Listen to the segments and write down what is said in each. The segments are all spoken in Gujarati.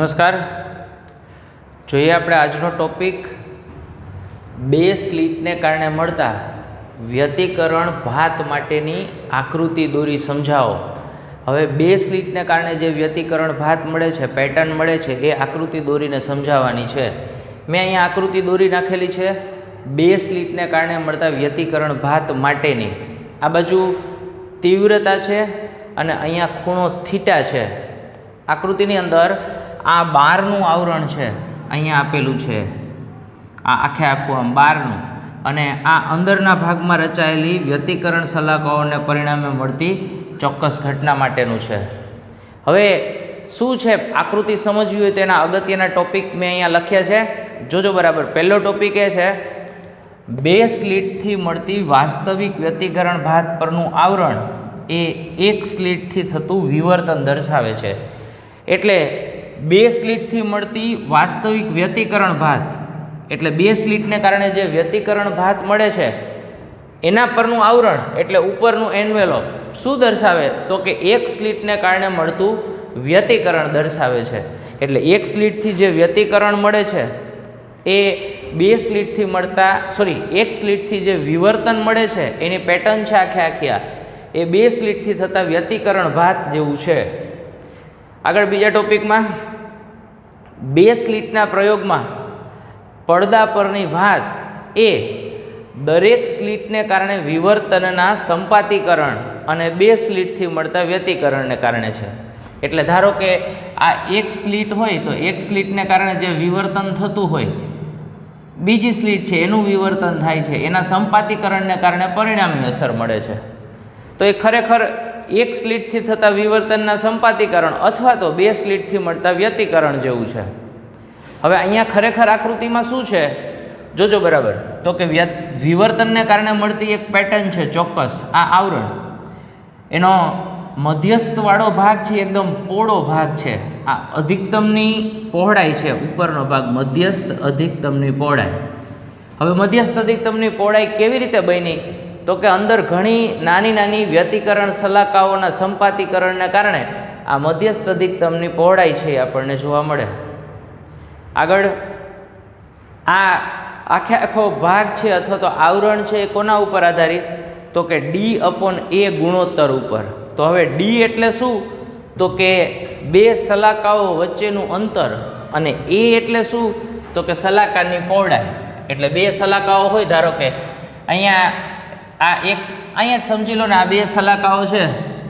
નમસ્કાર. જોઈએ આપણે આજનો ટોપિક બે સ્લિટને કારણે મળતા વ્યતિકરણ ભાત માટેની આકૃતિ દોરી સમજાવો. હવે બે સ્લિટને કારણે જે વ્યતિકરણ ભાત મળે છે, પેટર્ન મળે છે, એ આકૃતિ દોરીને સમજાવવાની છે. મેં અહીંયા આકૃતિ દોરી નાખેલી છે બે સ્લિટને કારણે મળતા વ્યતિકરણ ભાત માટેની. આ બાજુ તીવ્રતા છે અને અહીંયા ખૂણો થીટા છે. આકૃતિની અંદર આ બારનું આવરણ છે, અહીંયા આપેલું છે, આ આખું આમ બારનું, અને આ અંદરના ભાગમાં રચાયેલી વ્યતિકરણ સલાખાઓને પરિણામે મળતી ચોક્કસ ઘટના માટેનું છે. હવે શું છે આકૃતિ સમજવી હોય તેના અગત્યના ટોપિક મેં અહીંયા લખ્યા છે, જોજો બરાબર. પહેલો ટોપિક એ છે બે સ્લિટથી મળતી વાસ્તવિક વ્યતિકરણ ભાત પરનું આવરણ એ એક સ્લિટથી થતું વિવર્તન દર્શાવે છે. એટલે બે સ્લિટથી મળતી વાસ્તવિક વ્યતિકરણ ભાત, એટલે બે સ્લિટને કારણે જે વ્યતિકરણ ભાત મળે છે એના પરનું આવરણ એટલે ઉપરનું એન્વેલોપ શું દર્શાવે તો કે એક સ્લિટને કારણે મળતું વ્યતિકરણ દર્શાવે છે. એટલે એક સ્લિટથી જે વ્યતિકરણ મળે છે એ બે સ્લિટથી એક સ્લિટથી જે વિવર્તન મળે છે એની પેટર્ન છે આખી એ બે સ્લિટથી થતા વ્યતિકરણ ભાત જેવું છે. આગળ બીજા ટોપિકમાં બે સ્લિટના પ્રયોગમાં પડદા પરની ભાત એ દરેક સ્લિટને કારણે વિવર્તનના સંપાતીકરણ અને બે સ્લિટથી મળતા વ્યતિકરણને કારણે છે. એટલે ધારો કે આ એક સ્લિટ હોય તો એક સ્લિટને કારણે જે વિવર્તન થતું હોય, બીજી સ્લિટ છે એનું વિવર્તન થાય છે, એના સંપાતીકરણને કારણે પરિણામી અસર મળે છે. તો એ ખરેખર એક સ્લિટથી થતા વિવર્તનના સંપાતીકરણ અથવા તો બે સ્લિટથી મળતા વ્યતિકરણ જેવું છે. હવે અહીંયા ખરેખર આકૃતિમાં શું છે જોજો બરાબર, તો કે વિવર્તનને કારણે મળતી એક પેટર્ન છે ચોક્કસ, આ આવરણ, એનો મધ્યસ્થવાળો ભાગ છે એકદમ પહોળો ભાગ છે, આ અધિકતમની પહોળાઈ છે, ઉપરનો ભાગ મધ્યસ્થ અધિકતમની પહોળાઈ. હવે મધ્યસ્થ અધિકતમની પહોળાઈ કેવી રીતે બની તો કે અંદર ઘણી નાની વ્યતિકરણ સલાખાઓના સંપાતીકરણને કારણે આ મધ્યસ્થ અધિકતમની પહોળાઈ છે એ આપણને જોવા મળે. આગળ આ આખો ભાગ છે અથવા તો આવરણ છે એ કોના ઉપર આધારિત તો કે D/A ગુણોત્તર ઉપર. તો હવે ડી એટલે શું તો કે બે સલાખાઓ વચ્ચેનું અંતર, અને એ એટલે શું તો કે સલાખાની પહોળાઈ. એટલે બે સલાખાઓ હોય, ધારો કે અહીંયા જ સમજી લો ને, આ બે સલાખાઓ છે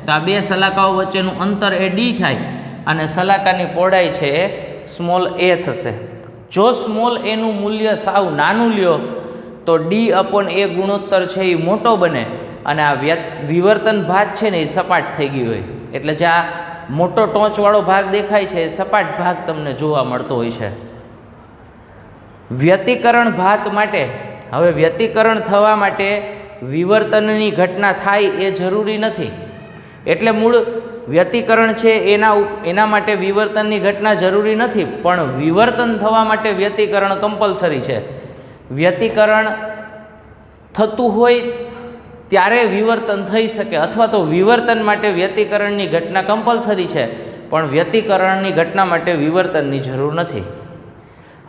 તો આ બે સલાખાઓ વચ્ચેનું અંતર એ ડી થાય અને સલાખાની પહોળાઈ છે એ સ્મોલ a થશે. જો સ્મોલ એનું મૂલ્ય સાવ નાનું લ્યો તો D/A ગુણોત્તર છે એ મોટો બને અને આ વિવર્તન ભાગ છે ને એ સપાટ થઈ ગઈ હોય. એટલે જે આ મોટો ટોચવાળો ભાગ દેખાય છે એ સપાટ ભાગ તમને જોવા મળતો હોય છે. વ્યતિકરણ ભાત માટે, હવે વ્યતિકરણ થવા માટે વિવર્તનની ઘટના થાય એ જરૂરી નથી. એટલે મૂળ વ્યતિકરણ છે એના માટે વિવર્તનની ઘટના જરૂરી નથી, પણ વિવર્તન થવા માટે વ્યતિકરણ કમ્પલસરી છે. વ્યતિકરણ થતું હોય ત્યારે વિવર્તન થઈ શકે, અથવા તો વિવર્તન માટે વ્યતિકરણની ઘટના કમ્પલસરી છે પણ વ્યતિકરણની ઘટના માટે વિવર્તનની જરૂર નથી.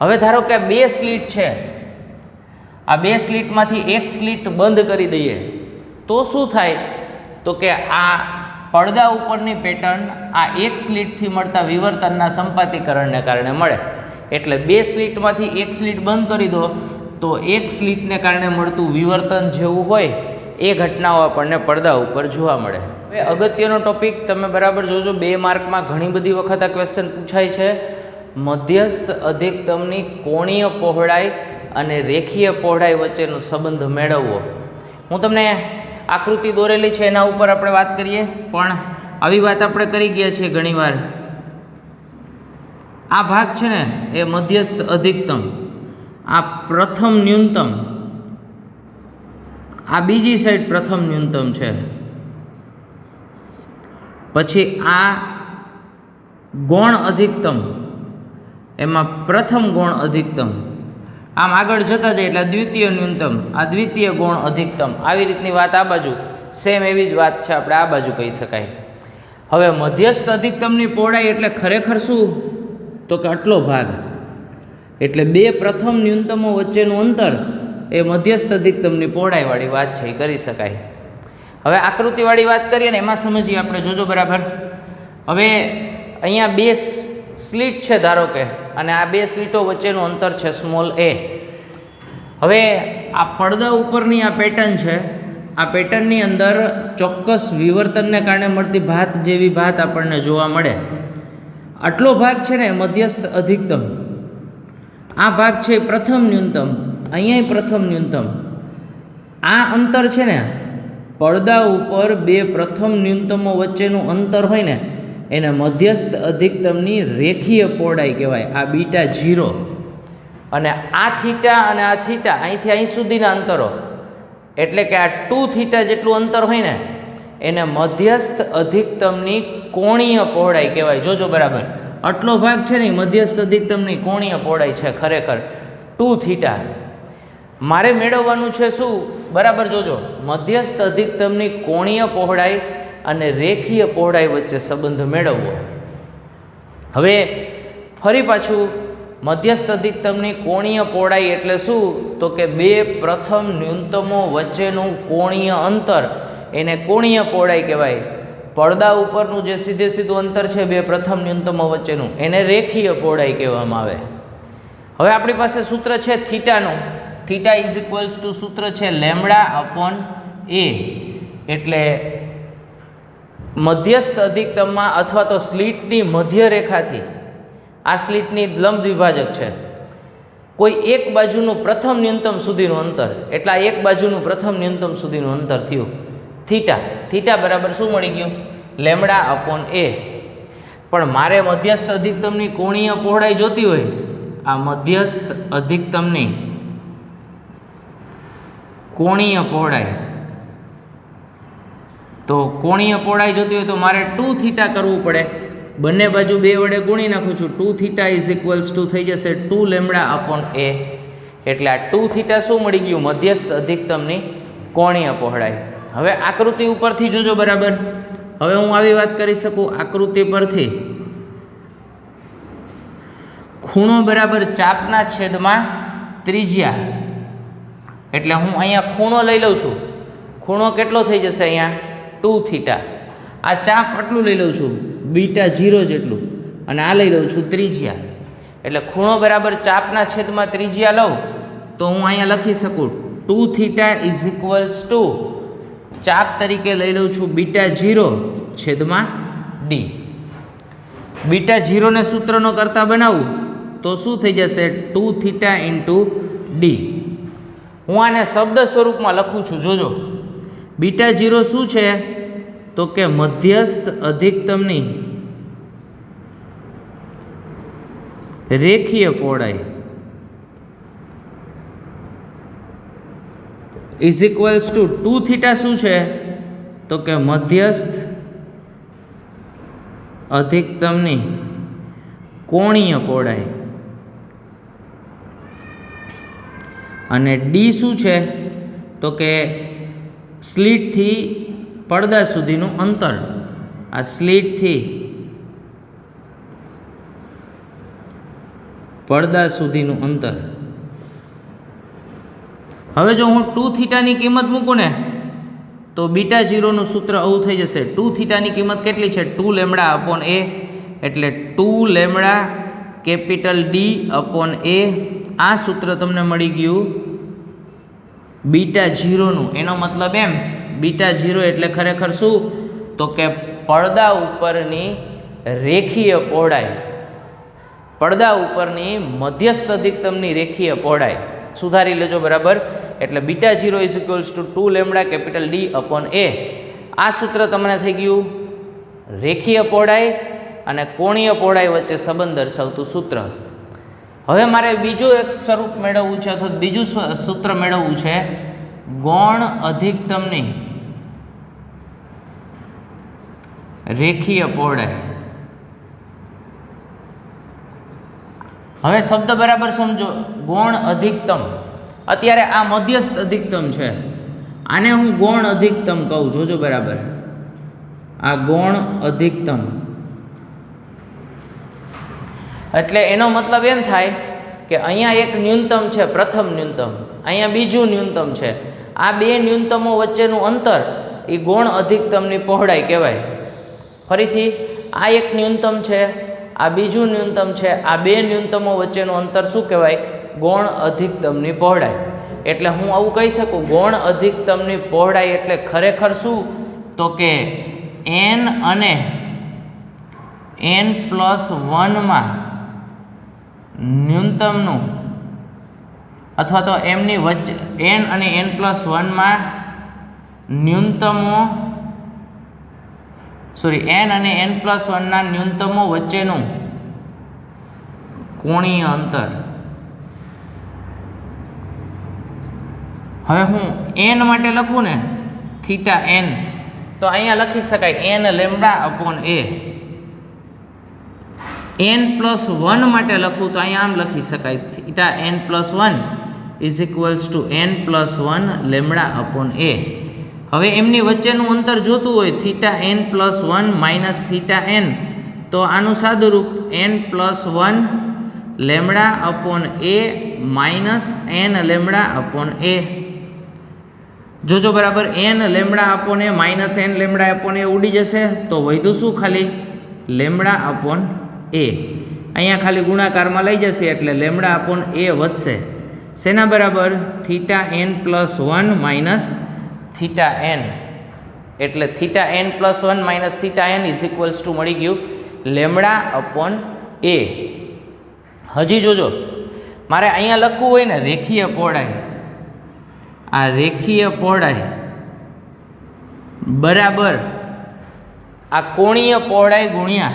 હવે ધારો કે બે સ્લિટ છે, આ બે સ્લિટમાંથી એક સ્લિટ બંધ કરી દઈએ તો શું થાય તો કે આ પડદા ઉપરની પેટર્ન આ એક સ્લિટથી મળતા વિવર્તનના સંપાતીકરણને કારણે મળે. એટલે બે સ્લિટમાંથી એક સ્લિટ બંધ કરી દો તો એક સ્લિટને કારણે મળતું વિવર્તન જેવું હોય એ ઘટનાઓ આપણને પડદા ઉપર જોવા મળે. હવે અગત્યનો ટોપિક તમે બરાબર જોજો, 2 માર્કમાં ઘણી બધી વખત આ ક્વેશ્ચન પૂછાય છે. મધ્યસ્થ અધિકતમની કોણીય પહોળાઈ અને રેખીય પહોળાઈ વચ્ચેનો સંબંધ મેળવવો. હું તમને આકૃતિ દોરેલી છે એના ઉપર આપણે વાત કરીએ, પણ આવી વાત આપણે કરી ગયા છીએ ઘણીવાર. આ ભાગ છે ને એ મધ્યસ્થ અધિકતમ, આ પ્રથમ ન્યૂનતમ, આ બીજી સાઈડ પ્રથમ ન્યૂનતમ છે, પછી આ ગૌણ અધિકતમ, એમાં પ્રથમ ગૌણ અધિકતમ, આમ આગળ જતા જાય એટલે દ્વિતીય ન્યૂનતમ, આ દ્વિતીય ગૌણ અધિકતમ, આવી રીતની વાત આ બાજુ સેમ એવી જ વાત છે આપણે આ બાજુ કહી શકાય. હવે મધ્યસ્થ અધિકતમની પહોળાઈ એટલે ખરેખર શું તો કે આટલો ભાગ. એટલે બે પ્રથમ ન્યૂનતમો વચ્ચેનું અંતર એ મધ્યસ્થ અધિકતમની પહોળાઈવાળી વાત છે, એ કરી શકાય. હવે આકૃતિવાળી વાત કરીએ ને એમાં સમજીએ આપણે, જોજો બરાબર. હવે અહીંયા બે સ્લીટ છે ધારો કે, અને આ બે સ્લીટો વચ્ચેનું અંતર છે સ્મોલ a. હવે આ પડદા ઉપરની આ પેટર્ન છે, આ પેટર્નની અંદર ચોક્કસ વિવર્તનને કારણે મળતી ભાત જેવી ભાત આપણને જોવા મળે. આટલો ભાગ છે ને મધ્યસ્થ અધિકતમ, આ ભાગ છે પ્રથમ ન્યૂનતમ, અહીંયા પ્રથમ ન્યૂનતમ. આ અંતર છે ને પડદા ઉપર બે પ્રથમ ન્યૂનતમો વચ્ચેનું અંતર હોય ને એને મધ્યસ્થ અધિકતમની રેખીય પહોળાઈ કહેવાય, આ બીટા 0. અને આ થીટા અને આ થીટા અહીંથી અહીં સુધીના અંતરો, એટલે કે આ 2 થીટા જેટલું અંતર હોય ને એને મધ્યસ્થ અધિકતમની કોણીય પહોળાઈ કહેવાય. જોજો બરાબર, આટલો ભાગ છે ને મધ્યસ્થ અધિકતમની કોણીય પહોળાઈ છે ખરેખર 2 થીટા. મારે મેળવવાનું છે શું? બરાબર જોજો, મધ્યસ્થ અધિકતમની કોણીય પહોળાઈ અને રેખીય પહોળાઈ વચ્ચે સંબંધ મેળવવો. હવે ફરી પાછું, મધ્યસ્થ અધિકતમની કોણીય પહોળાઈ એટલે શું? તો કે બે પ્રથમ ન્યૂનતમો વચ્ચેનું કોણીય અંતર એને કોણીય પહોળાઈ કહેવાય. પડદા ઉપરનું જે સીધે સીધું અંતર છે બે પ્રથમ ન્યૂનતમો વચ્ચેનું એને રેખીય પહોળાઈ કહેવામાં આવે. હવે આપણી પાસે સૂત્ર છે થીટાનું. થીટા ઇઝ ઇક્વલ્સ ટુ સૂત્ર છે λ/a. એટલે મધ્યસ્થ અધિકતમમાં અથવા તો સ્લીટની મધ્ય રેખાથી, આ સ્લીટની લંબ દ્વિભાજક છે, કોઈ એક બાજુનું પ્રથમ ન્યૂનતમ સુધીનું અંતર, એટલે આ એક બાજુનું પ્રથમ ન્યૂનતમ સુધીનું અંતર થયું થીટા. થીટા બરાબર શું મળી ગયું? λ/a. પણ મારે મધ્યસ્થ અધિકતમની કોણીય પહોળાઈ જોતી હોય, આ મધ્યસ્થ અધિકતમની કોણીય પહોળાઈ, તો કોણીય પહોળાઈ જોતી હોય તો મારે 2 થીટા કરવું પડે. બંને બાજુ 2 વડે ગુણી નાખું છું. 2 થીટા ઇઝ ઇક્વલ્સ ટુ થઈ જશે 2λ/a. એટલે આ 2 થીટા શું મળી ગયું? મધ્યસ્થ અધિકતમની કોણીય પહોળાઈ. હવે આકૃતિ ઉપરથી જોજો બરાબર. હવે હું આવી વાત કરી શકું આકૃતિ પરથી, ખૂણો બરાબર ચાપના છેદમાં ત્રિજ્યા. એટલે હું અહીંયા ખૂણો લઈ લઉં છું. ખૂણો કેટલો થઈ જશે? અહીંયા 2 થીટા. આ ચાપ આટલું લઈ લઉં છું બીટા 0 જેટલું, અને આ લઈ લઉં છું ત્રિજ્યા. એટલે ખૂણો બરાબર ચાપના છેદમાં ત્રિજ્યા લઉં તો હું અહીંયા લખી શકું 2 થીટા ઇઝ ઇક્વલ્સ ટુ ચાપ તરીકે લઈ લઉં છું બીટા 0 છેદમાં d. બીટા 0 ને સૂત્રનો કરતા બનાવું તો શું થઈ જશે? 2 થીટા ઇન્ટુ d. હું આને શબ્દ સ્વરૂપમાં લખું છું. જોજો, બીટા 0 શું છે? તો કે મધ્યસ્થ અધિકતમની રેખીય પહોળાઈ ઇઝ ઇક્વલ્સ ટુ 2 થીટા શું છે? તો કે મધ્યસ્થ અધિકતમની કોણીય પહોળાઈ, અને ડી શું છે? તો કે સ્લીટથી પડદા સુધીનું અંતર. આ સ્લીટથી પડદા સુધીનું અંતર. હવે જો હું 2 થીટાની કિંમત મૂકું ને તો બીટા 0નું સૂત્ર આવું થઈ જશે. 2 થીટાની કિંમત કેટલી છે? 2λ/a. એટલે 2λD/a. આ સૂત્ર તમને મળી ગયું બીટા 0નું. એનો મતલબ એમ, બીટા 0 એટલે ખરેખર શું? તો કે પડદા ઉપરની રેખીય પહોળાઈ, પડદા ઉપરની મધ્યસ્થ અધિકતમની રેખીય પહોળાઈ. સુધારી લેજો બરાબર. એટલે beta 0 is equals two 2λD/a. આ સૂત્ર તમને થઈ ગયું રેખીય પહોળાઈ અને કોણીય પહોળાઈ વચ્ચે સંબંધ દર્શાવતું સૂત્ર. હવે મારે બીજું એક સ્વરૂપ મેળવવું છે, અથવા બીજું સૂત્ર મેળવવું છે ગૌણ અધિકતમની રેખીય પહોળાઈ. હવે શબ્દ બરાબર સમજો. ગૌણ અધિકતમ, અત્યારે આ મધ્યસ્થ અધિકતમ છે, આને હું ગૌણ અધિકતમ કહું. જોજો બરાબર, આ ગૌણ અધિકતમ. એટલે એનો મતલબ એમ થાય કે અહીંયા એક ન્યૂનતમ છે, પ્રથમ ન્યૂનતમ, અહીંયા બીજું ન્યૂનતમ છે. આ બે ન્યૂનતમો વચ્ચેનું અંતર એ ગૌણ અધિકતમની પહોળાઈ કહેવાય. ફરીથી આ એક ન્યૂનતમ છે, આ બીજું ન્યૂનતમ છે, આ બે ન્યૂનતમો વચ્ચેનું અંતર શું કહેવાય? ગૌણ અધિકતમની પહોળાઈ. એટલે હું આવું કહી શકું, ગૌણ અધિકતમની પહોળાઈ એટલે ખરેખર શું? તો કે n અને n+1 ન્યૂનતમનું અથવા તો એમની વચ્ચે n અને n+1 ન્યૂનતમો n અને n+1 ન્યૂનતમો વચ્ચેનું કોણીય અંતર. હવે હું n માટે લખું ને θn, તો અહીંયા લખી શકાય n λ/a. n+1 માટે લખું તો અહીંયા આમ લખી શકાય θn+1 n+1 λ/a. હવે એમની વચ્ચેનું અંતર જોતું હોય θn+1 θn, તો આનું સાદુરૂપ n+1 λ/a n λ/a. જોજો બરાબર, n λ/a n λ/a ઉડી જશે તો વધ્યું શું? ખાલી λ/a. અહીંયા ખાલી ગુણાકારમાં લઈ જશે એટલે λ/a વધશે. શેના બરાબર? θn+1 θn. એટલે θn+1 θn મળી ગયું λ/a. હજી જોજો, મારે અહીંયા લખવું હોય ને રેખીય પહોળાઈ, આ રેખીય પહોળાઈ બરાબર આ કોણીય પહોળાઈ ગુણ્યા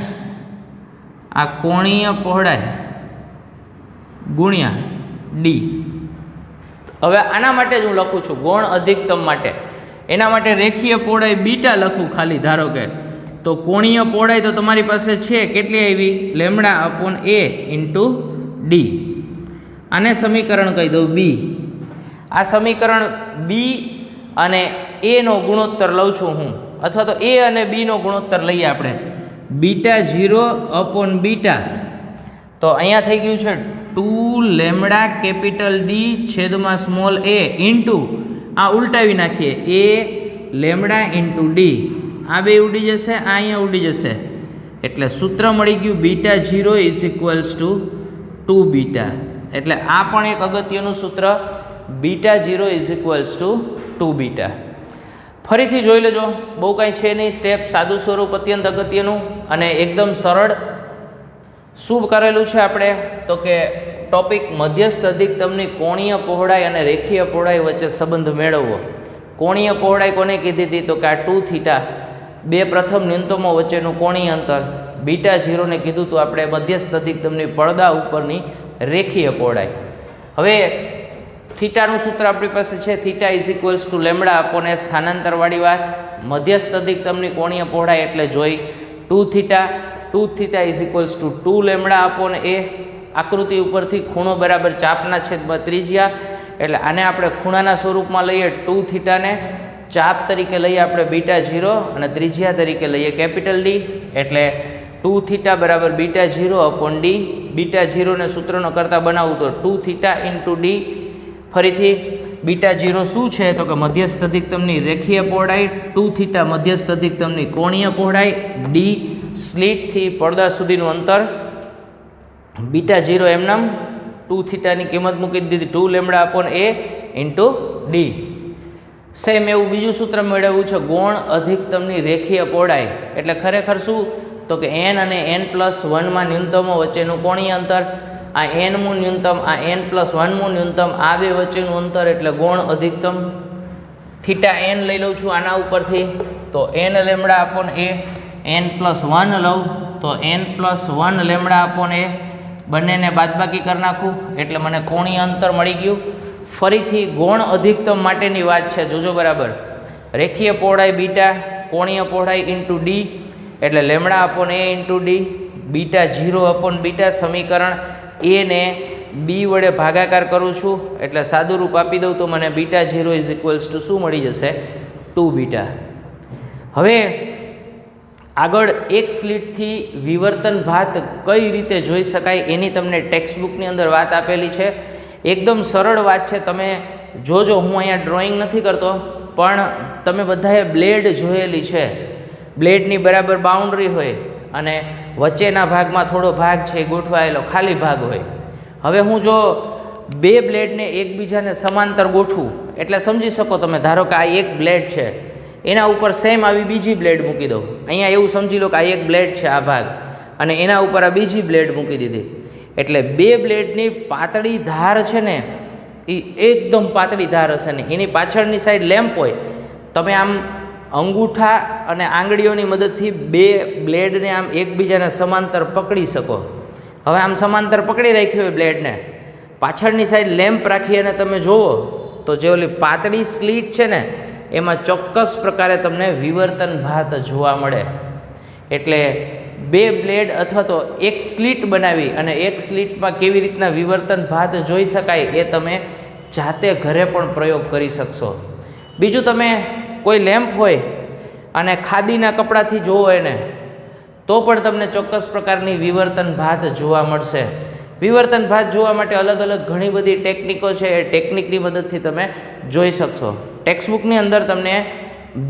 આ કોણીય પહોળાઈ ગુણ્યા d. હવે આના માટે જ હું લખું છું ગૌણ અધિકતમ માટે. એના માટે રેખીય પહોળાઈ બીટા લખું ખાલી, ધારો કે તો કોણીય પહોળાઈ તો તમારી પાસે છે કેટલી આવી? λ/a × d. આને સમીકરણ કહી દઉં b. આ સમીકરણ b અને a નો ગુણોત્તર લઉં છું હું, અથવા તો a અને b નો ગુણોત્તર લઈએ આપણે. β0/β, તો અહીંયા થઈ ગયું છે 2λD / a ઇન્ટુ આ ઉલટાવી નાખીએ a λ × d. આ બે ઉડી જશે, આ અહીંયા ઉડી જશે, એટલે સૂત્ર મળી ગયું β0 = 2β. એટલે આ પણ એક અગત્યનું સૂત્ર, β0 = 2β. ફરીથી જોઈ લેજો, બહુ કાંઈ છે નહીં, સ્ટેપ સાદું સ્વરૂપ અત્યંત અગત્યનું અને એકદમ સરળ. શું કરેલું છે આપણે? તો કે ટોપિક મધ્યસ્થ અધિકતમની કોણીય પહોળાઈ અને રેખીય પહોળાઈ વચ્ચે સંબંધ મેળવવો. કોણીય પહોળાઈ કોને કીધી હતી? તો કે આ 2θ, બે પ્રથમ ન્યૂનતમો વચ્ચેનું કોણીય અંતર. β0 ને કીધું હતું આપણે મધ્યસ્થ અધિકતમની પડદા ઉપરની રેખીય પહોળાઈ. હવે થીટાનું સૂત્ર આપણી પાસે છે, θ = λ/a. સ્થાનાંતરવાળી વાત, મધ્યસ્થ અધિકતમની કોણીય પહોળાઈ એટલે જોઈ 2θ. 2θ = 2λ/a. આકૃતિ ઉપરથી ખૂણો બરાબર ચાપના છેદમાં ત્રિજ્યા, એટલે આને આપણે ખૂણાના સ્વરૂપમાં લઈએ 2θ ને, ચાપ તરીકે લઈએ આપણે β0 અને ત્રિજ્યા તરીકે લઈએ D. એટલે 2θ = β0/d. β0 ને સૂત્રનો કરતાં બનાવું તો 2θ × d. ફરીથી β0 શું છે? તો કે મધ્યસ્થ અધિકતમની રેખીય પહોળાઈ, 2θ મધ્યસ્થ અધિકતમની કોણીય પહોળાઈ, d સ્લિટથી પડદા સુધીનું અંતર. β0 એમનામ 2θ ની કિંમત મૂકી દીધી 2λ/a × d. સેમ એવું બીજું સૂત્ર મેળવ્યું છે ગૌણ અધિકતમની રેખીય પહોળાઈ એટલે ખરેખર શું? તો કે n અને n+1 ન્યૂનતમો વચ્ચેનું કોણીય અંતર. આ n મું ન્યૂનતમ, આ n+1 મું ન્યૂનતમ, આ બે વચ્ચેનું અંતર એટલે ગૌણ અધિકતમ. θn લઈ લઉં છું આના ઉપરથી, તો n λ/a, n+1 લઉં તો n+1 λ/a, બંનેને બાદબાકી કરી નાખું એટલે મને કોણીય અંતર મળી ગયું. ફરીથી ગૌણ અધિકતમ માટેની વાત છે, જોજો બરાબર. રેખીય પહોળાઈ બીટા, કોણીય પહોળાઈ × d એટલે λ/a × d. β0/β સમીકરણ a ને b વડે ભાગાકાર કરું છું એટલે સાદું રૂપ આપી દઉં તો મને β0 = શું મળી જશે? 2β. હવે આગળ એક સ્લિટથી વિવર્તન ભાત કઈ રીતે જોઈ શકાય એની તમને ટેક્સ્ટબુકની અંદર વાત આપેલી છે. એકદમ સરળ વાત છે. તમે જોજો, હું અહીંયા ડ્રોઈંગ નથી કરતો, પણ તમે બધાએ બ્લેડ જોયેલી છે. બ્લેડની બરાબર બાઉન્ડ્રી હોય અને વચ્ચેના ભાગમાં થોડો ભાગ છે એ ગોઠવાયેલો ખાલી ભાગ હોય. હવે હું જો બે બ્લેડને એકબીજાને સમાંતર ગોઠવું એટલે સમજી શકો તમે, ધારો કે આ એક બ્લેડ છે, એના ઉપર સેમ આવી બીજી બ્લેડ મૂકી દઉં. અહીંયા એવું સમજી લો કે આ એક બ્લેડ છે આ ભાગ, અને એના ઉપર આ બીજી બ્લેડ મૂકી દીધી, એટલે બે બ્લેડની પાતળી ધાર છે ને એ એકદમ પાતળી ધાર હશે ને એની પાછળની સાઈડ લેમ્પ હોય. તમે આમ અંગૂઠા અને આંગળીઓની મદદથી બે બ્લેડને આમ એકબીજાને સમાંતર પકડી શકો. હવે આમ સમાંતર પકડી રાખી હોય બ્લેડને, પાછળની સાઈડ લેમ્પ રાખી અને તમે જુઓ તો જે ઓલી પાતળી સ્લીટ છે ને એમાં ચોક્કસ પ્રકારે તમને વિવર્તન ભાત જોવા મળે. એટલે બે બ્લેડ અથવા તો એક સ્લીટ બનાવી અને એક સ્લીટમાં કેવી રીતના વિવર્તન ભાત જોઈ શકાય એ તમે જાતે ઘરે પણ પ્રયોગ કરી શકશો. બીજું, તમે કોઈ લેમ્પ હોય અને ખાદીના કપડાથી જોવો એને તો પણ તમને ચોક્કસ પ્રકારની વિવર્તન ભાત જોવા મળશે. વિવર્તન ભાત જોવા માટે અલગ અલગ ઘણી બધી ટેકનિકો છે, એ ટેકનિકની મદદથી તમે જોઈ શકશો. ટેક્સ્ટબુકની અંદર તમને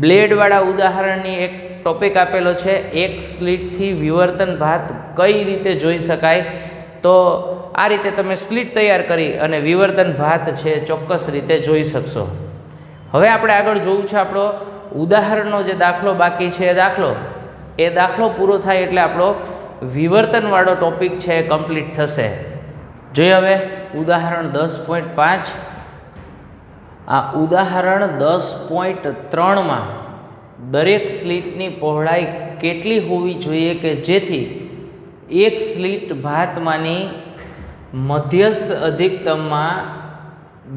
બ્લેડવાળા ઉદાહરણની એક ટોપિક આપેલો છે, એક સ્લીટથી વિવર્તન ભાત કઈ રીતે જોઈ શકાય. તો આ રીતે તમે સ્લીટ તૈયાર કરી અને વિવર્તન ભાત છે ચોક્કસ રીતે જોઈ શકશો. હવે આપણે આગળ જોવું છે આપણો ઉદાહરણનો જે દાખલો બાકી છે એ દાખલો પૂરો થાય એટલે આપણો વિવર્તનવાળો ટોપિક છે એ કમ્પ્લીટ થશે. જોઈએ હવે ઉદાહરણ 10.5. આ ઉદાહરણ 10.3માં દરેક સ્લીટની પહોળાઈ કેટલી હોવી જોઈએ કે જેથી એક સ્લીટ ભાતમાંની મધ્યસ્થ અધિકતમમાં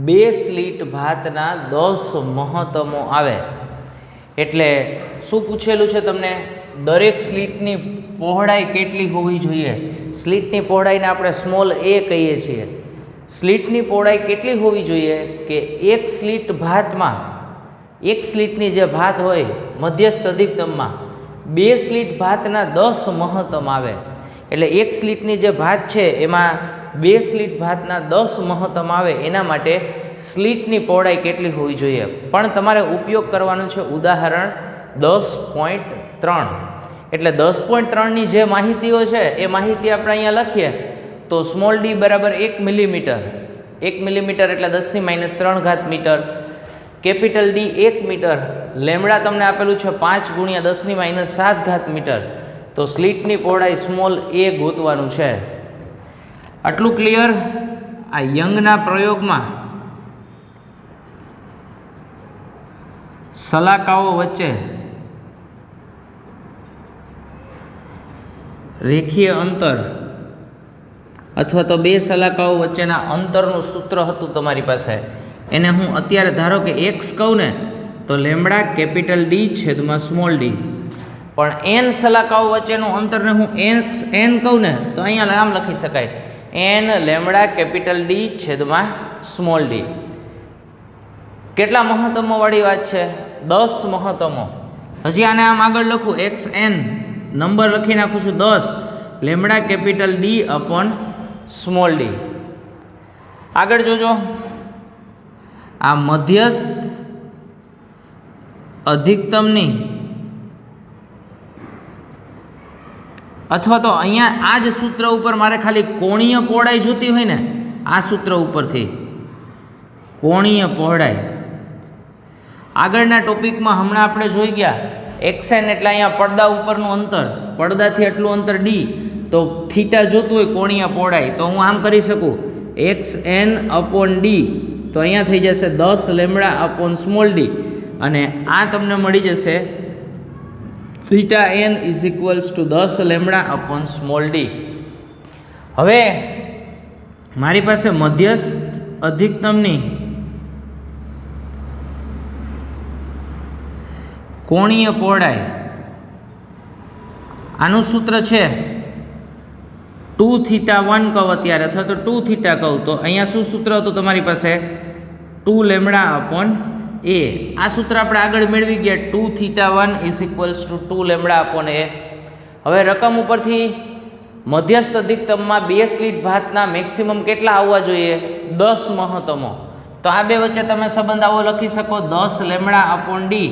બે સ્લીટ ભાતના 10 મહત્તમો આવે. એટલે શું પૂછેલું છે તમને? દરેક સ્લીટની પહોળાઈ કેટલી હોવી જોઈએ. સ્લીટની પહોળાઈને આપણે સ્મોલ એ કહીએ છીએ. સ્લીટની પહોળાઈ કેટલી હોવી જોઈએ કે એક સ્લીટ ભાતમાં, એક સ્લીટની જે ભાત હોય મધ્યસ્થ અધિકતમમાં બે સ્લીટ ભાતના 10 મહત્તમ આવે. એટલે એક સ્લીટની જે ભાત છે એમાં બે સ્લીટ ભાતના 10 મહત્તમ આવે, એના માટે સ્લીટની પહોળાઈ કેટલી હોવી જોઈએ. પણ તમારે ઉપયોગ કરવાનું છે ઉદાહરણ 10.3. એટલે 10.3ની જે માહિતીઓ છે એ માહિતી આપણે અહીંયા લખીએ તો સ્મોલ ડી બરાબર 1 મિલીમીટર. 1 મિલીમીટર એટલે 10⁻³ metre. Capital D 1 metre. Lambda તમને આપેલું છે 5 × 10⁻7 મીટર. તો સ્લીટની પહોળાઈ સ્મોલ એ ગોતવાનું છે. આટલું ક્લિયર? આ યંગના પ્રયોગમાં સલાકાઓ વચ્ચે રેખીય અંતર અથવા તો બે સલાકાઓ વચ્ચેના અંતરનું સૂત્ર હતું તમારી પાસે. એને હું અત્યારે ધારો કે એક્સ કહું ને તો લેમડા કેપિટલ ડી છેદમાં સ્મોલ ડી. પણ એન સલાકાઓ વચ્ચેનું અંતરને હું એન કહું ને તો અહીંયા આમ લખી શકાય, એન લેમડા કેપિટલ ડી છેદમાં સ્મોલ ડી. કેટલા મહત્તમો વાળી વાત છે? 10 મહત્તમો. હજી આને આમ આગળ લખું, એક્સ એન નંબર લખી નાખું છું 10 lambda capital D upon small D. આગળ જોજો, આ મધ્યસ્થ અધિકતમની અથવા તો અહીંયા આ જ સૂત્ર ઉપર મારે ખાલી કોણીય પહોળાઈ જોતી હોય ને, આ સૂત્ર ઉપરથી કોણીય પહોળાઈ. આગળના ટોપિકમાં હમણાં આપણે જોઈ ગયા એક્સએન એટલે અહીંયા પડદા ઉપરનું અંતર, પડદાથી એટલું અંતર ડી, તો થીટા જોતું હોય કોણીય પહોળાઈ તો હું આમ કરી શકું, એક્સ એન અપોન ડી, તો અહીંયા થઈ જશે 10 લેમડા અપોન સ્મોલ ડી, અને આ તમને મળી જશે theta n is equals to 10 lambda upon small d. હવે મારી પાસે મધ્યસ્થ અધિકતમની કોણીય પહોળાઈ, આનું સૂત્ર છે 2θ1 કહું અત્યારે, અથવા તો 2θ કહું તો અહીંયા શું સૂત્ર હતું તમારી પાસે? 2 લેમડા અપોન એ. આ સૂત્ર આપણે આગળ મેળવી ગયા 2θ1 = 2 લેમ્બડા અપોન એ. હવે રકમ ઉપરથી મધ્યસ્થ અધિકતમમાં બે સ્લિટ ભાતના મેક્સિમમ કેટલા આવવા જોઈએ? 10 મહત્તમો. તો આ બે વચ્ચે તમે સંબંધ આવો લખી શકો 10 lambda upon D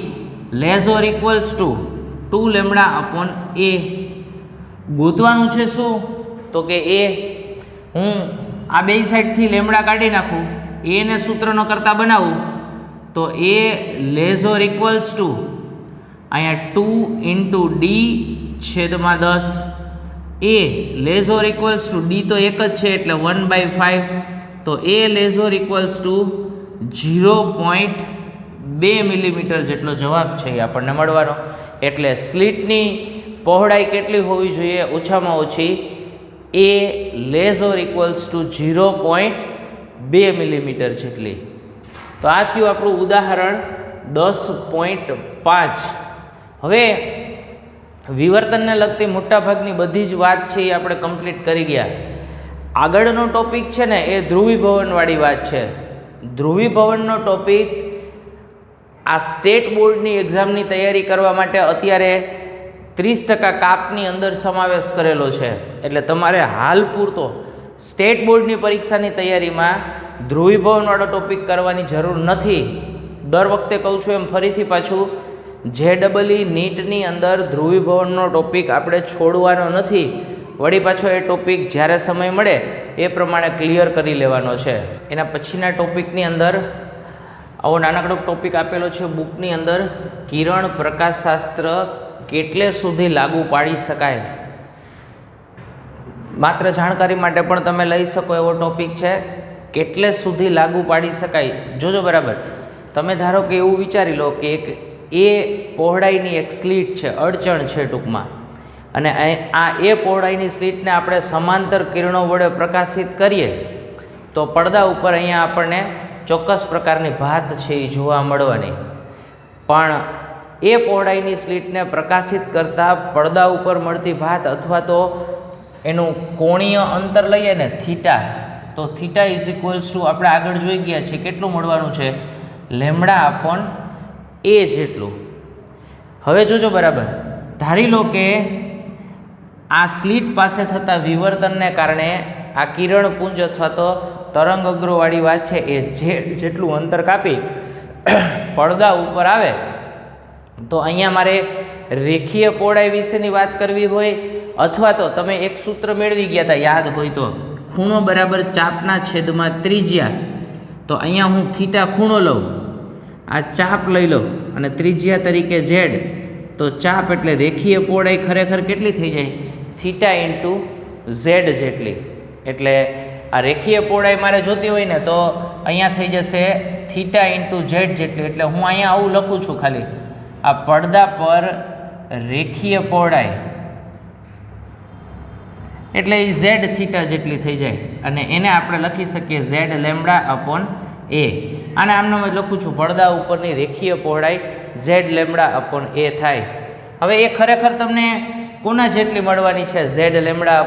<= 2 lambda upon A. ગોતવાનું છે શું? તો કે એ. હું આ બે સાઈડથી લેમ્બડા કાઢી નાખું, એને સૂત્રનો કરતા બનાવું તો એ <= અહીંયા 2 × d/10. એ <= ડી તો એક જ છે એટલે 1/5. તો એ <= 0.2 મિલીમીટર જેટલો જવાબ છે એ આપણને મળવાનો. એટલે સ્લિટની પહોળાઈ કેટલી હોવી જોઈએ? ઓછામાં ઓછી એ <= 0.2 મિલીમીટર જેટલી. તો આ થયું આપણું ઉદાહરણ 10.5. હવે વિવર્તનને લગતી મોટાભાગની બધી જ વાત છે એ આપણે કમ્પ્લીટ કરી ગયા. આગળનો ટોપિક છે ને એ ધ્રુવીભવનવાળી વાત છે. ધ્રુવીભવનનો ટોપિક આ સ્ટેટ બોર્ડની એક્ઝામની તૈયારી કરવા માટે અત્યારે 30% કાપની અંદર સમાવેશ કરેલો છે. એટલે તમારે હાલ પૂરતો સ્ટેટ બોર્ડની પરીક્ષાની તૈયારીમાં ધ્રુવીભવનવાળો ટોપિક કરવાની જરૂર નથી. દર વખતે કહું છું એમ ફરીથી પાછું JEE નીટની અંદર ધ્રુવીભવનનો ટોપિક આપણે છોડવાનો નથી. વળી પાછો એ ટોપિક જ્યારે સમય મળે એ પ્રમાણે ક્લિયર કરી લેવાનો છે. એના પછીના ટોપિકની અંદર આવો નાનકડો ટોપિક આપેલો છે બુકની અંદર, કિરણ પ્રકાશશાસ્ત્ર કેટલે સુધી લાગુ પાડી શકાય. માત્ર જાણકારી માટે પણ તમે લઈ શકો એવો ટોપિક છે, કેટલે સુધી લાગુ પાડી શકાય. જોજો બરાબર. તમે ધારો કે એવું વિચારી લો કે એક એ પહોળાઈની એક સ્લીટ છે, અડચણ છે ટૂંકમાં, અને આ એ પહોળાઈની સ્લીટને આપણે સમાંતર કિરણો વડે પ્રકાશિત કરીએ તો પડદા ઉપર અહીંયા આપણને ચોક્કસ પ્રકારની ભાત છે એ જોવા મળવાની. પણ એ પહોળાઈની સ્લીટને પ્રકાશિત કરતાં પડદા ઉપર મળતી ભાત અથવા તો એનું કોણીય અંતર લઈએ ને થીટા, તો થીટા = આપણે આગળ જોઈ ગયા છે કેટલું મળવાનું છે? λ/a જેટલું. હવે જોજો બરાબર. ધારી લો કે આ સ્લીટ પાસે થતા વિવર્તનને કારણે આ કિરણપુંજ અથવા તો તરંગ અગ્રવાળી વાત છે એ જેટલું અંતર કાપી પડદા ઉપર આવે, તો અહીંયા મારે રેખીય પહોળાઈ વિશેની વાત કરવી હોય અથવા તો તમે એક સૂત્ર મેળવી ગયા હતા યાદ હોય તો, ખૂણો બરાબર ચાપના છેદમાં ત્રિજ્યા. તો અહીંયા હું થીટા ખૂણો લઉં, આ ચાપ લઈ લઉં અને ત્રિજ્યા તરીકે Z. તો ચાપ એટલે રેખીય પહોળાઈ ખરેખર કેટલી થઈ જાય? થીટા × Z જેટલી. એટલે આ રેખીય પહોળાઈ મારે જોતી હોય ને તો અહીંયા થઈ જશે થીટા × Z જેટલી. એટલે હું અહીંયા આવું લખું છું ખાલી, આ પડદા પર રેખીય પહોળાઈ એટલે એ Z થીટા જેટલી થઈ જાય અને એને આપણે લખી શકીએ Z λ/a. આને આમનો જ લખું છું, પડદા ઉપરની રેખીય પહોળાઈ Z λ/a થાય. હવે એ ખરેખર તમને કોના જેટલી મળવાની છે? Z λ/a.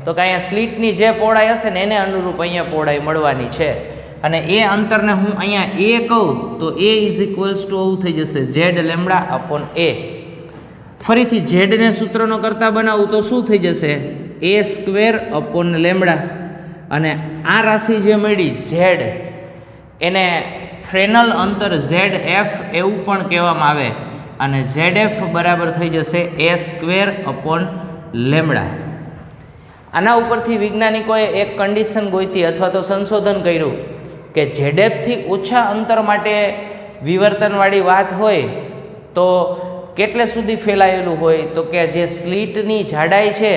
તો કે અહીંયા સ્લીટની જે પહોળાઈ હશે ને એને અનુરૂપ અહીંયા પહોળાઈ મળવાની છે. અને એ અંતરને હું અહીંયા a કહું તો a = આવું થઈ જશે Z λ/a. ફરીથી ઝેડને સૂત્રનો કરતા બનાવું તો શું થઈ જશે? a² λ. અને આ રાશિ જે મળી ઝેડ એને ફ્રેનલ અંતર ZF એવું પણ કહેવામાં આવે, અને ZF બરાબર થઈ જશે a² λ. આના ઉપરથી વૈજ્ઞાનિકોએ એક કન્ડિશન ગોતી અથવા તો સંશોધન કર્યું કે ZFથી ઓછા અંતર માટે વિવર્તનવાળી વાત હોય તો કેટલે સુધી ફેલાયેલું હોય? તો કે જે સ્લીટની જાડાઈ છે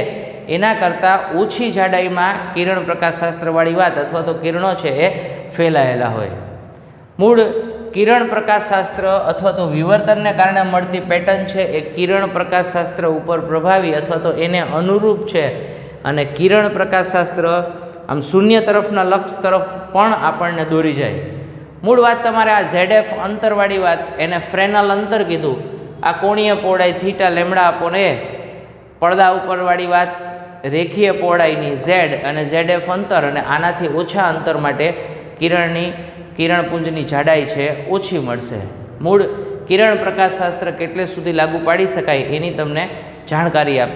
એના કરતાં ઓછી જાડાઈમાં કિરણ પ્રકાશશાસ્ત્રવાળી વાત અથવા તો કિરણો છે એ ફેલાયેલા હોય. મૂળ કિરણ પ્રકાશશાસ્ત્ર અથવા તો વિવર્તનને કારણે મળતી પેટર્ન છે એ કિરણ પ્રકાશશાસ્ત્ર ઉપર પ્રભાવી અથવા તો એને અનુરૂપ છે. અને કિરણ પ્રકાશશાસ્ત્ર આમ શૂન્ય તરફના લક્ષ તરફ પણ આપણને દોરી જાય. મૂળ વાત તમારે આ ZF અંતરવાળી વાત એને ફ્રેનલ અંતર કીધું. આ કોણીય પહોળાઈ થીટા λ/a, પડદા ઉપરવાળી વાત રેખીય પહોળાઈની Z અને ZF અંતર, અને આનાથી ઓછા અંતર માટે કિરણપુંજની જાડાઈ છે ઓછી મળશે. મૂળ કિરણ પ્રકાશશાસ્ત્ર કેટલે સુધી લાગુ પાડી શકાય એની તમને જાણકારી આપે.